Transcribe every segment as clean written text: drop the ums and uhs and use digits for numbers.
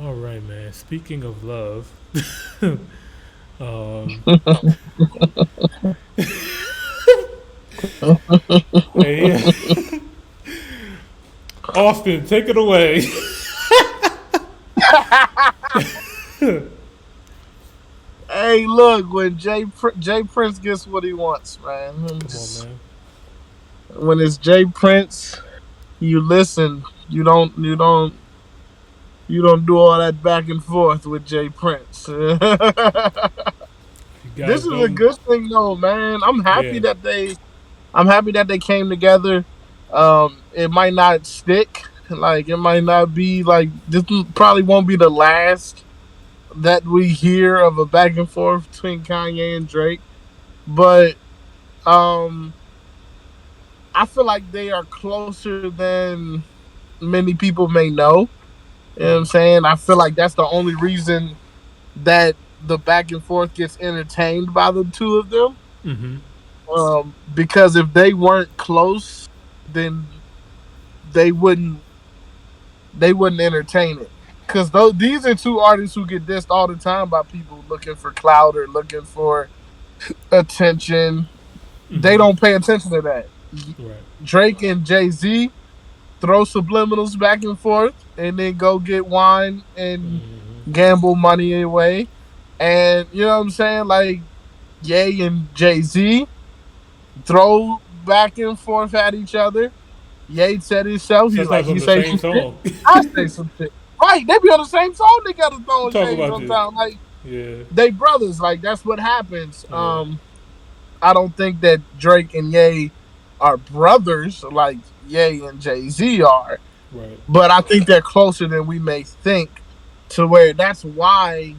All right, man. Speaking of love, um, hey, Austin, take it away. Hey, look, when Jay Prince gets what he wants, man. Come on, man. When it's Jay Prince, you listen. You don't do all that back and forth with Jay Prince. You This guys is a don't. good thing, though, man. Yeah. I'm happy that they came together. It might not stick. Like it might not be like this. Probably won't be the last that we hear of a back and forth between Kanye and Drake. But um, I feel like they are closer than many people may know. You know what I'm Mm, saying? I feel like that's the only reason that the back and forth gets entertained by the two of them. mm-hmm. Because if they weren't close, then they wouldn't they wouldn't entertain it. Because these are two artists who get dissed all the time by people looking for clout or looking for attention. They Mm-hmm. don't pay attention to that. Right. Drake and Jay Z throw subliminals back and forth and then go get wine and Mm-hmm. gamble money away. And you know what I'm saying? Like Ye and Jay Z throw back and forth at each other. Ye said himself, Sometimes he on the say same some shit. song. I say some shit. Right, they be on the same song together throwing Talk shade about it. sometimes. Like Yeah. they brothers, like that's what happens. Yeah. I don't think that Drake and Ye are brothers like Ye and Jay Z are, Right. but I think they're closer than we may think. To where that's why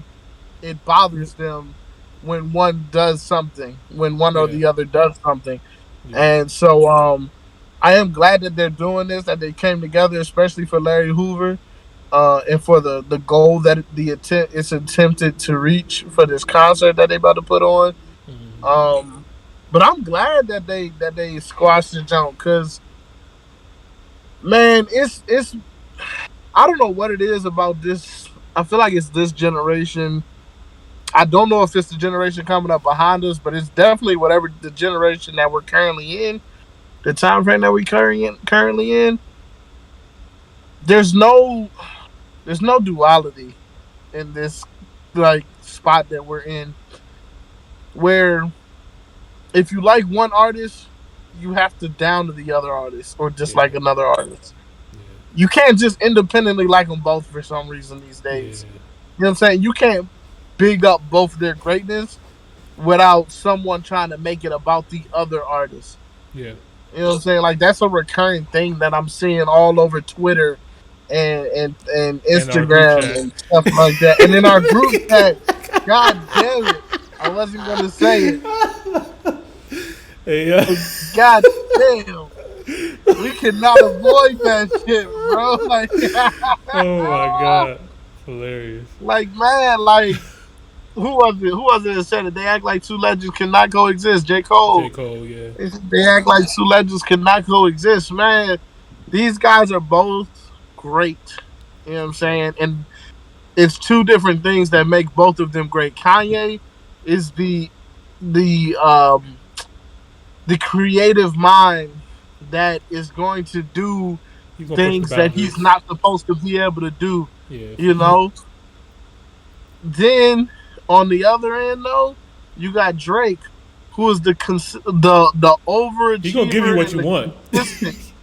it bothers them when one does something, when one or Yeah. the other does something. Yeah. And so I am glad that they're doing this, that they came together, especially for Larry Hoover, and for the goal that it's attempted to reach for this concert that they about to put on. Mm-hmm. Um, but I'm glad that they squashed the jump because man, it's I don't know what it is about this. I feel like it's this generation. I don't know if it's the generation coming up behind us, but it's definitely whatever the generation that we're currently in, the time frame that we currently in. There's no there's no duality in this like spot that we're in, where if you like one artist, you have to down to the other artist or Yeah. dislike another artist. Yeah. You can't just independently like them both for some reason these Yeah. days. You know what I'm saying? You can't big up both their greatness without someone trying to make it about the other artist. Yeah. You know what I'm saying? Like that's a recurring thing that I'm seeing all over Twitter and And our group Instagram chat. and stuff like that. And in our group chat, god damn it. I wasn't gonna say it. Hey, But god damn. We cannot avoid that shit, bro. Like oh my god. Hilarious. like man, like who was it? Who was it that said it? They act like two legends cannot coexist. J. J. Cole. Cole, yeah. They act like two legends cannot coexist, man. These guys are both great. You know what I'm saying? And it's two different things that make both of them great. Kanye is the the creative mind that is going to do He's gonna push the things that he's boundaries. not supposed to be able to do. Yeah. You know. Then on the other end, though, you got Drake, who is the He gonna give you overachiever what and you the want. consistent.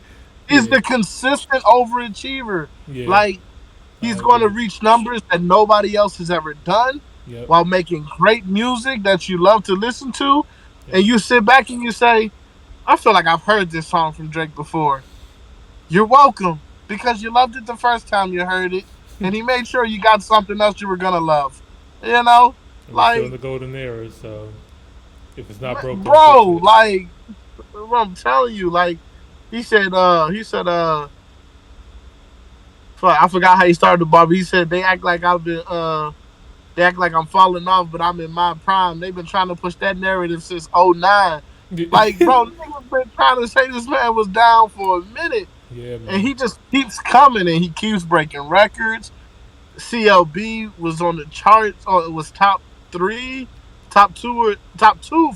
He's yeah. the consistent overachiever. Yeah. Like I he's going to agree. reach numbers that nobody else has ever done Yep. while making great music that you love to listen to. Yep. And you sit back and you say, I feel like I've heard this song from Drake before. You're welcome because you loved it the first time you heard it. And he made sure you got something else you were going to love. You know? And we're still in Like, the golden era, so if it's not broke, don't fix bro, it. like, what I'm telling you, like, he said, fuck, I forgot how he started the bar, but he said they act like I'm falling off, but I'm in my prime. They've been trying to push that narrative since '09. Like, bro, niggas been trying to say this man was down for a minute, yeah, and man. he just keeps coming and he keeps breaking records. CLB was on the charts, or it was top three, top two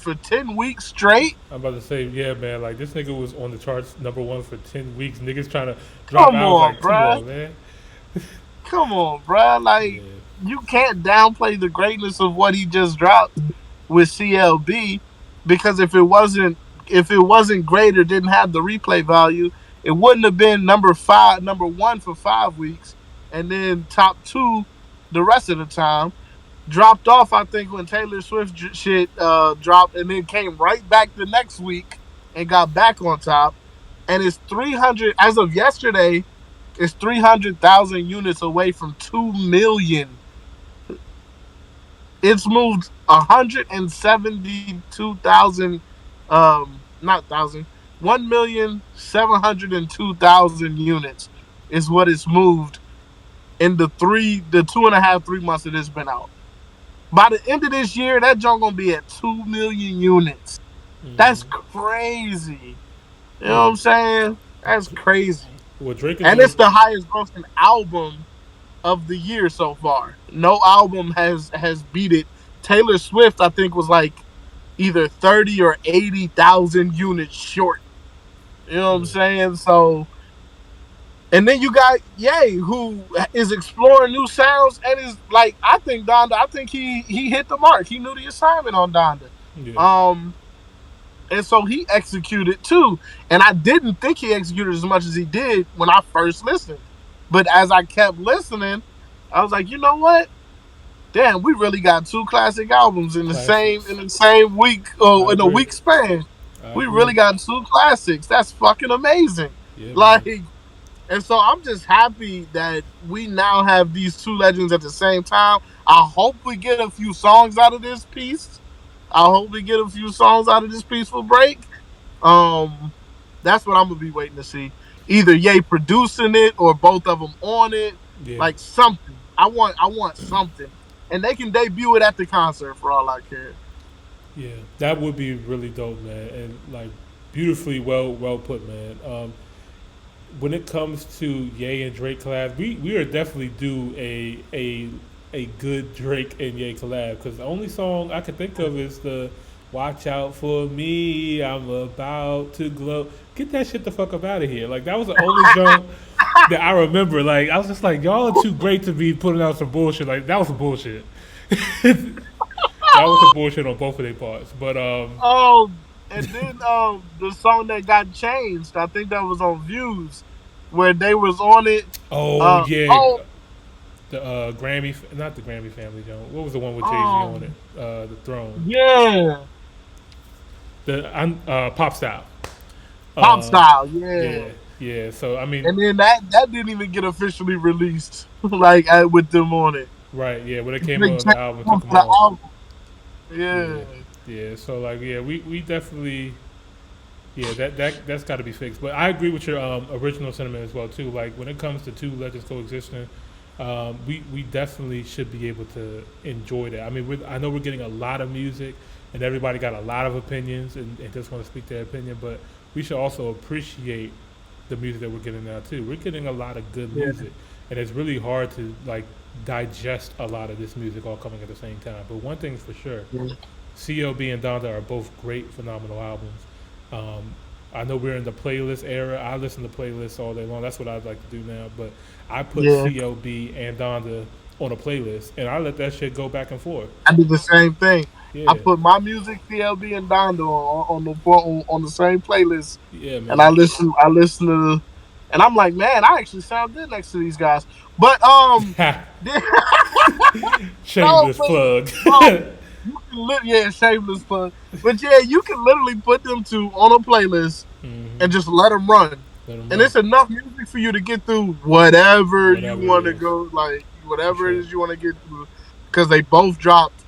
for 10 weeks straight. I'm about to say, yeah, man. Like this nigga was on the charts #1 for 10 weeks. Niggas trying to drop Come albums on, like, come bruh. on, man. Come on, bruh. Like, Yeah, you can't downplay the greatness of what he just dropped with CLB, because if it wasn't great or didn't have the replay value, it wouldn't have been number one for 5 weeks, and then top two the rest of the time. Dropped off, I think, when Taylor Swift shit dropped, and then came right back the next week and got back on top. And it's 300 as of yesterday. It's 300,000 units away from 2 million. It's moved 172,000, not thousand, 1,702,000 units is what it's moved in the 2.5, 3 months that it's been out. By the end of this year, that junk gonna be at 2 million units. That's mm-hmm. crazy. You know what Yeah. I'm saying? That's crazy. What Drake is And it's doing? the highest grossing album of the year so far. No album has beat it. Taylor Swift, I think, was like either 30 or 80,000 units short. You know what I'm Yeah, saying? So, and then you got Ye, who is exploring new sounds and is like, I think Donda. I think he hit the mark. He knew the assignment on Donda. yeah, Um, and so he executed too. And I didn't think he executed as much as he did when I first listened. But as I kept listening, I was like, you know what? Damn, we really got two classic albums in the same classics. week, I in a agree. week span. I We agree. really got two classics. That's fucking amazing. Yeah, man. Like, and so I'm just happy that we now have these two legends at the same time. I hope we get a few songs out of this piece. I hope we get a few songs out of this peaceful break. Um, that's what I'm gonna be waiting to see. Either Ye producing it or both of them on it. Yeah, Like something. I want something, and they can debut it at the concert for all I care. yeah. That would be really dope, man. And like beautifully well put, man. When it comes to Ye and Drake collab, we are definitely due a good Drake and Ye collab, because the only song I can think of is the "Watch Out for Me, I'm About to Glow." Get that shit the fuck up out of here! Like that was the only song that I remember. Like I was just like, y'all are too great to be putting out some bullshit. Like that was some bullshit. That was some bullshit on both of their parts. But Oh, and then the song that got changed, I think that was on Views, where they was on it. oh Uh yeah, oh, the Grammy, not the Grammy Family Jones. What was the one with Jay Z on um, it? The Throne, yeah, the Pop Style. Pop Uh, style, yeah, yeah. yeah. So I mean, And then that didn't even get officially released, like with them on it. right? Yeah, when it came They on the changed album, one took for them the off. album. Yeah, Yeah, yeah. So like, yeah, we definitely, yeah, that's got to be fixed. But I agree with your original sentiment as well too. Like when it comes to two legends coexisting, we definitely should be able to enjoy that. I mean, I know we're getting a lot of music, and everybody got a lot of opinions, and just want to speak their opinion. But we should also appreciate the music that we're getting now too. We're getting a lot of good yeah, music, and it's really hard to like digest a lot of this music all coming at the same time. But one thing's for sure, yeah, CLB and Donda are both great, phenomenal albums. Um, I know we're in the playlist era. I listen to playlists all day long. That's what I'd like to do now. But I put yeah. CLB and Donda on a playlist, and I let that shit go back and forth. I did the same thing. I Yeah, put my music, CLB and Donda on the same playlist, yeah, and I man. listen. To, and I'm like, man, I actually sound good next to these guys. But no, Shameless but plug. bro, you can yeah, shameless fun. But yeah, you can literally put them two on a playlist Hmm. and just let them run, Let them and run. it's enough music for you to get through whatever you Whatever it want to is, go, like for whatever it sure. is you want to get through, because they both dropped.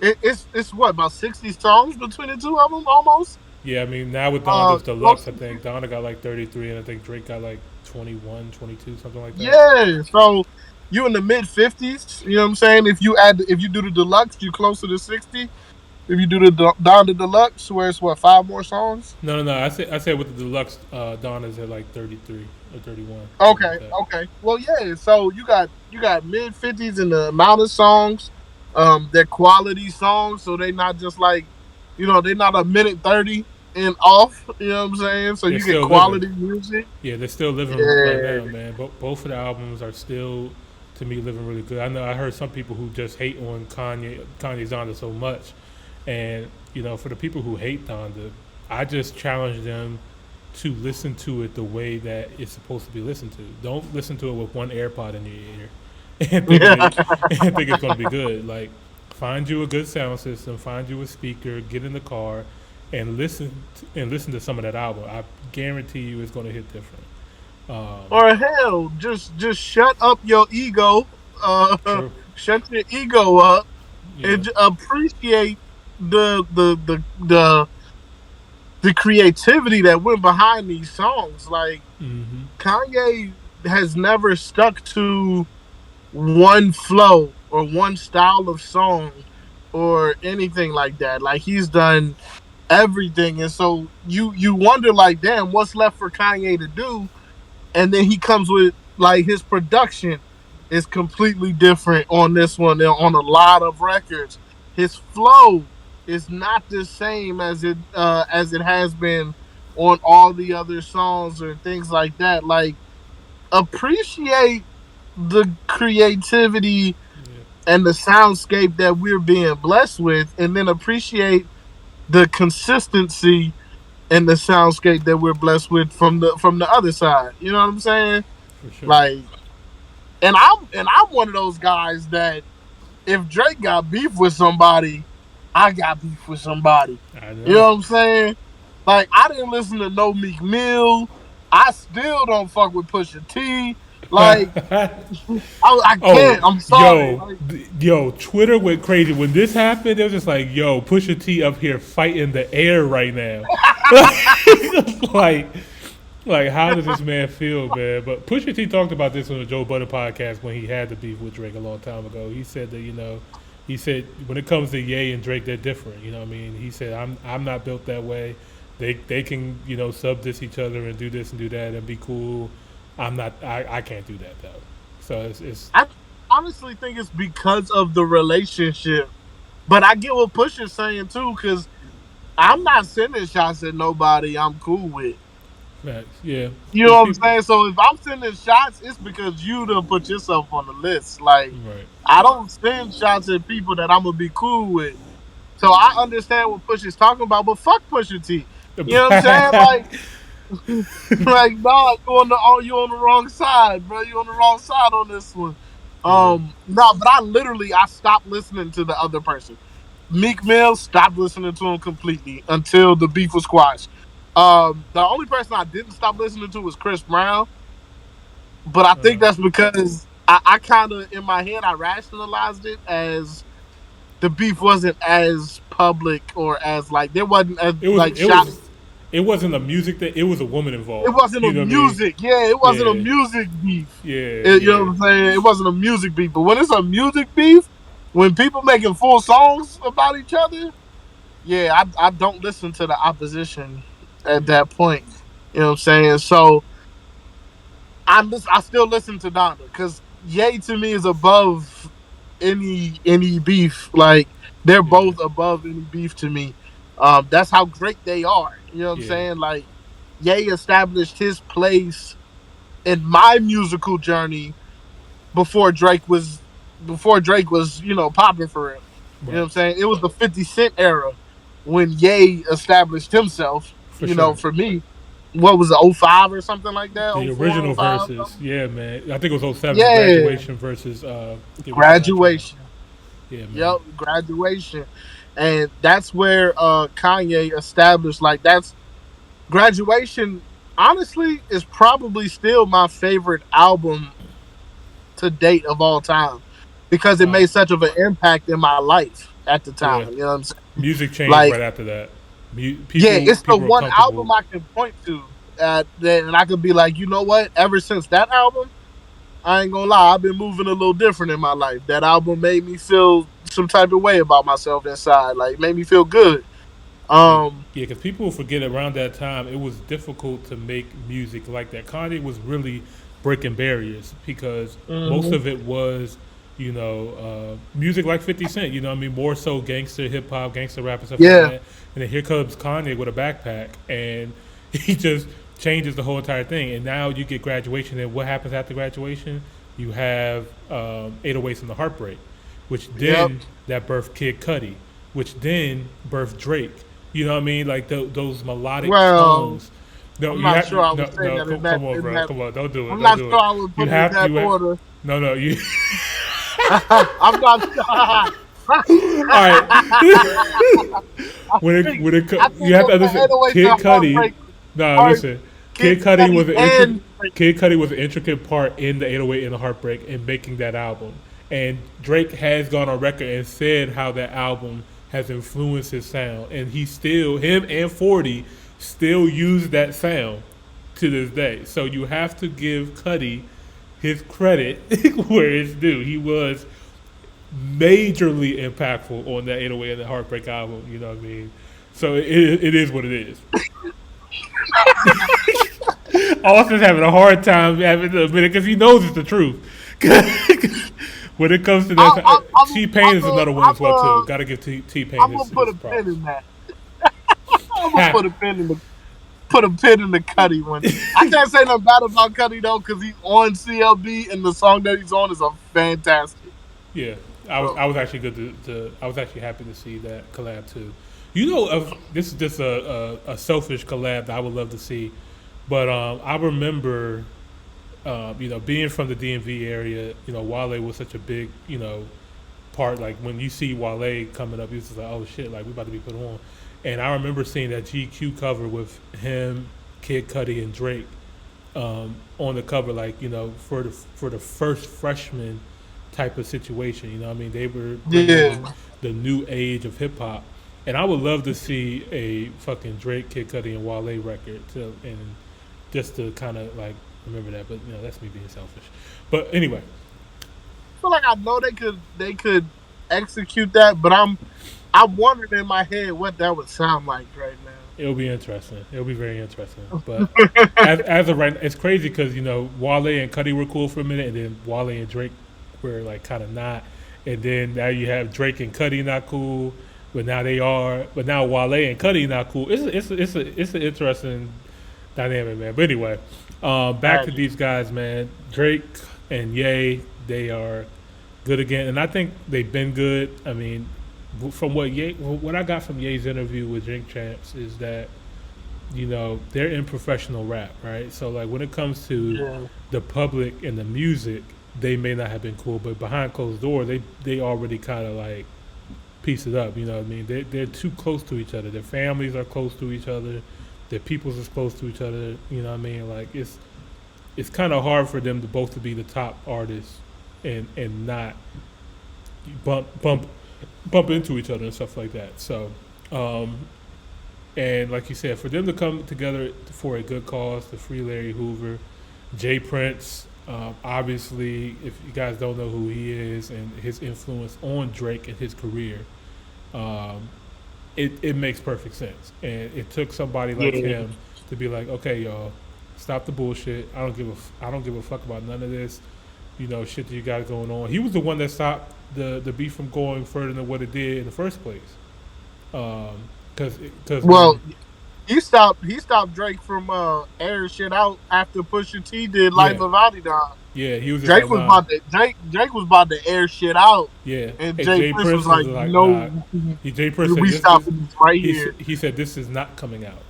It's what, about 60 songs between the two of them almost. Yeah, I mean, now with Donda's Close Deluxe, I to think 60. Donda got like 33, and I think Drake got like 21, 22, something like that. Yeah, so you in the mid 50s. You know what I'm saying? If you do the deluxe, you closer to 60. If you do down the deluxe, where it's what, five more songs? No, no, no. I said with the Deluxe, Donda's at like 33 or 31, something like Okay, that. okay. Well, yeah. So you got you got mid 50s in the amount of songs. They're quality songs, so they not just like, they're not a minute 30 and off. You know what I'm saying? So They're you get still living. quality music. Yeah, they're still living right now, Yeah. man. Both of the albums are still, to me, living really good. I know I heard some people who just hate on Kanye's Donda so much, and for the people who hate Donda, I just challenge them to listen to it the way that it's supposed to be listened to. Don't listen to it with one AirPod in your ear and think it's going to be good. Like, find you a good sound system, find you a speaker, get in the car, and listen to some of that album. I guarantee you, it's going to hit different. Um, Or hell, just shut up your ego. True. Shut your ego up Yeah. and appreciate the the creativity that went behind these songs. Like, Mm-hmm. Kanye has never stuck to one flow or one style of song or anything like that. Like, he's done everything, and so you wonder, like, damn, what's left for Kanye to do? And then he comes with, like, his production is completely different on this one than on a lot of records. His flow is not the same as it has been on all the other songs or things like that. Like, appreciate the creativity Yeah. and the soundscape that we're being blessed with, and then appreciate the consistency and the soundscape that we're blessed with from the other side. You know what I'm saying? For sure. Like, and I'm one of those guys that if Drake got beef with somebody, I got beef with somebody. I You know. know what I'm saying? Like, I didn't listen to no Meek Mill. I still don't fuck with Pusha T. Like, I Oh, can't. I'm sorry. Like, Twitter went crazy when this happened. It was just like, yo, Pusha T up here fighting the air right now. like, like, how does this man feel, man? But Pusha T talked about this on the Joe Budden podcast when he had the beef with Drake a long time ago. He said that he said when it comes to Ye and Drake, they're different. You know what I mean? He said I'm not built that way. They can sub diss each other and do this and do that and be cool. I'm not. I can't do that though. So it's I honestly think it's because of the relationship. But I get what Pusha's saying too, because I'm not sending shots at nobody I'm cool with. facts. Yeah, You know there's what I'm people. saying? So if I'm sending shots, it's because you done put yourself on the list. Like, Right. I don't send shots at people that I'm gonna be cool with. So I understand what Push is talking about, but fuck Pusha T. You know what I'm saying? Like, like, nah, you on the wrong side, bro. You on the wrong side on this one. Yeah. No, but I stopped listening to the other person. Meek Mill, stopped listening to him completely until the beef was squashed. The only person I didn't stop listening to was Chris Brown, but I think that's because I kind of, in my head, I rationalized it as the beef wasn't as public, or as, like, there wasn't as, It was. like, It shot. was. It wasn't a music that. It was a woman It involved. wasn't a You know what I mean? music. Yeah, it wasn't a Yeah. music beef. Yeah. You know Yeah. what I'm saying? It wasn't a music beef. But when it's a music beef, when people making full songs about each other, yeah, I don't listen to the opposition at Yeah. that point. You know what I'm saying? So I still listen to Donda, because Ye to me is above any beef. Like, they're Yeah. both above any beef to me. That's how great they are. You know what I'm Yeah. saying? Like, Ye established his place in my musical journey before Drake was popping for real. You know what Right. I'm saying? It was the 50 Cent era when Ye established himself, For sure. for me. What was it, '05 or something like that? The '04, original '05? verses, yeah, man. I think it was '07 Yeah. graduation versus it was trial. Graduation. Yeah, man. Yep, graduation. And that's where Kanye established, like, that's graduation, honestly, is probably still my favorite album to date of all time, because it Wow. made such of an impact in my life at the Yeah. time. You know what I'm saying? Music changed Like, right after that. yeah, it's the People were one comfortable. album I can point to, and I could be like, you know what? Ever since that album, I ain't gonna lie, I've been moving a little different in my life. That album made me feel some type of way about myself inside. Like, made me feel good. Yeah, Um, yeah, because people forget around that time it was difficult to make music like that. Kanye was really breaking barriers because most Hmm. of it was, music like 50 Cent, you know what I mean? More so gangster hip hop, gangster rap and stuff like Yeah. that. And then here comes Kanye with a backpack and he just changes the whole entire thing. And now you get graduation. And what happens after graduation? You have 808s and the Heartbreak, which Yep. then that birthed Kid Cudi, which then birthed Drake. You know what I mean? Like those melodic Well, tones. No, I'm you not have sure I no, would say no. that in Come that on, in bro. that. Come on, don't do it. I'm Don't not do sure it. I would You put it in have that you have order. no, no. You I'm not sure. all right. when it think when it I you think have of to the understand, 808s Kid and Cudi. Heartbreak No, are listen. Kid Kid Cudi Cudi was an and Kid Cudi was an intricate part in the 808 and the Heartbreak in making that album. And Drake has gone on record and said how that album has influenced his sound, and he still him and 40 still use that sound to this day. So you have to give Cudi his credit where it's due. He was majorly impactful on that 808 and the Heartbreak album. You know what I mean? So it is what it is. Austin's having a hard time having to admit it because he knows it's the truth. When it comes to I, I, that, I'm T Pain is another one as well too. I'm Got to give T Pain I'm gonna put his a pin props. in that. I'm gonna put a pin in the Cuddy one. I can't say nothing bad about Cuddy though, because he's on CLB and the song that he's on is a fantastic. Yeah, So, I was actually good to I was actually happy to see that collab too. You know, this is just a selfish collab that I would love to see, but I remember, being from the DMV area, Wale was such a big, part. Like when you see Wale coming up, you're just like, oh shit, like we about to be put on. And I remember seeing that GQ cover with him, Kid Cudi, and Drake on the cover, like for the first freshman type of situation. You know, what I mean, they were bringing in yeah. the new age of hip hop, and I would love to see a fucking Drake, Kid Cudi, and Wale record, and just to kind of like remember that. But that's me being selfish. But anyway, I feel like I know they could execute that, but I'm wondering in my head what that would sound like right it'll be interesting. It'll be very interesting. But now. as of right, it's crazy because Wale and Cudi were cool for a minute, and then Wale and Drake were like kind of not, and then now you have Drake and Cudi not cool, but now they are. But now Wale and Cudi not cool. It's an interesting dynamic, man. But anyway, back to Magic. these guys, man. Drake and Ye, they are good again, and I think they've been good. I mean, from what I got from Ye's interview with Drink Champs is that they're in professional rap, right? So like when it comes to Yeah. the public and the music, they may not have been cool, but behind closed door, they already kind of like piece it up. You know what I mean? They're too close to each other. Their families are close to each other. Their peoples is close to each other. You know what I mean? Like it's kind of hard for them to both to be the top artists and not bump bump into each other and stuff like that. So, and like you said, for them to come together for a good cause, to free Larry Hoover, Jay Prince, obviously, if you guys don't know who he is and his influence on Drake and his career, um, it makes perfect sense. And it took somebody like Yeah. him to be like, okay, y'all, stop the bullshit. I don't give a fuck about none of this, shit that you got going on. He was the one that stopped the beef from going further than what it did in the first place. Because Well, when he stopped Drake from airing shit out after Pusha T did yeah Life of Adidon. yeah he was just Drake like was nah about to Drake was about to air shit out, yeah and and Jay Jay Prince was Prince was like, like "No, nah Jay Prince said we this stopping this right he here." he said this is not coming out.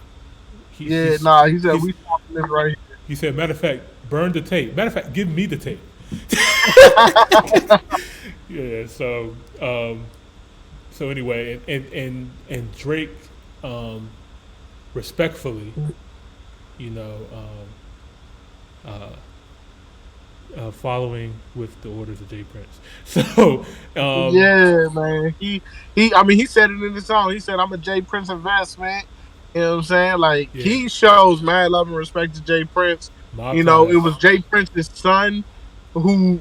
Yeah, nah, he said He's, we stopping this right he said matter of fact burn the tape. Matter of fact give me the tape. Yeah. So anyway, and Drake, respectfully, you know, following with the orders of Jay Prince. So, here. Yeah, man. I mean, he said it in the song. He said, "I'm a Jay Prince investment." You know what I'm saying? Like yeah, he shows mad love and respect to Jay Prince. mob You know, it ties. was Jay Prince's son who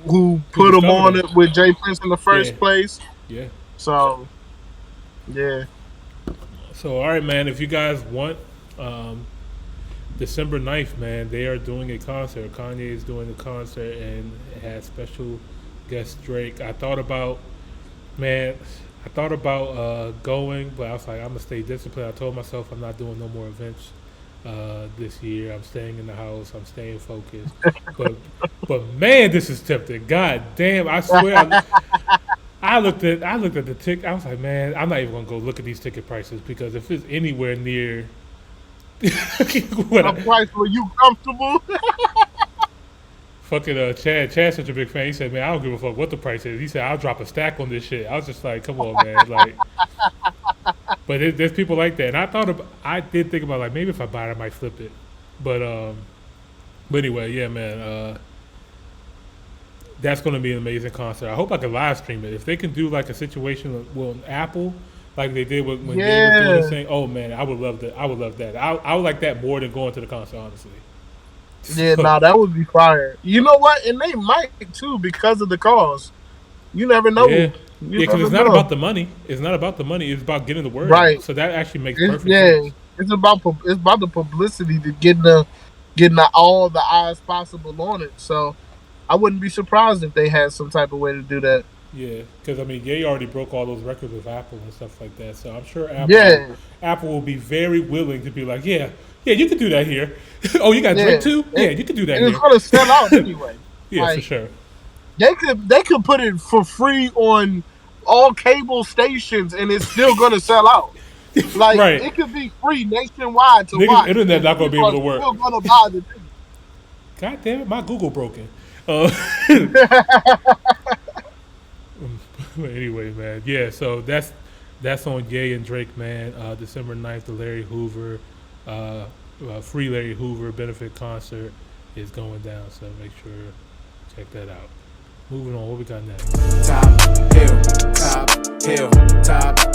Who put him discovered on him? it with Jay Prince in the Yeah, first place. yeah. So yeah. So, all right, man. If you guys want, um, December 9th, man, they are doing a concert. Kanye is doing a concert and it has special guest Drake. Man, I thought about going, but I was like, I'm gonna stay disciplined. I told myself I'm not doing no more events this year. I'm staying in the house. I'm staying focused. But but man, this is tempting. God damn, I swear. I looked at the ticket. I was like, man, I'm not even gonna go look at these ticket prices because if it's anywhere near what A price where you comfortable. fucking Chad's such a big fan. He said, man, I don't give a fuck what the price is. He said, I'll drop a stack on this shit. I was just like, come on, man, like. But there's people like that, and I did think about like maybe if I buy it, I might flip it, but anyway, yeah, man, that's gonna be an amazing concert. I hope I can live stream it. If they can do like a situation with Apple, like they did when Ye was doing his thing, oh man, I would love that. I would love that. I would like that more than going to the concert, honestly. Yeah, nah, that would be fire. You know what? And they might too because of the cause. You never know. Yeah. You Because it's never not know. about the money. It's not about the money. It's about getting the word Right. out. So that actually makes It's, perfect yeah, sense. it's about the publicity to getting all the eyes possible on it. So I wouldn't be surprised if they had some type of way to do that. Yeah, because I mean, Ye already broke all those records with Apple and stuff like that. So I'm sure Yeah, Apple will be very willing to be like, yeah, you can do that here. Oh, you got yeah. Drake too? Yeah, you can do that And here. it's gonna sell out anyway. Yeah, for Like sure. they could put it for free on all cable stations and it's still gonna sell out. Like Right. it could be free nationwide to Niggas, watch. internet not gonna be able to work. Still gonna buy the ticket. God damn it, my Google broken. Uh, but anyway, man, yeah. So that's on Ye and Drake, man. December 9th, the Larry Hoover, free Larry Hoover benefit concert is going down. So make sure check that out. Moving on, what we got next? Top hill, top hill, top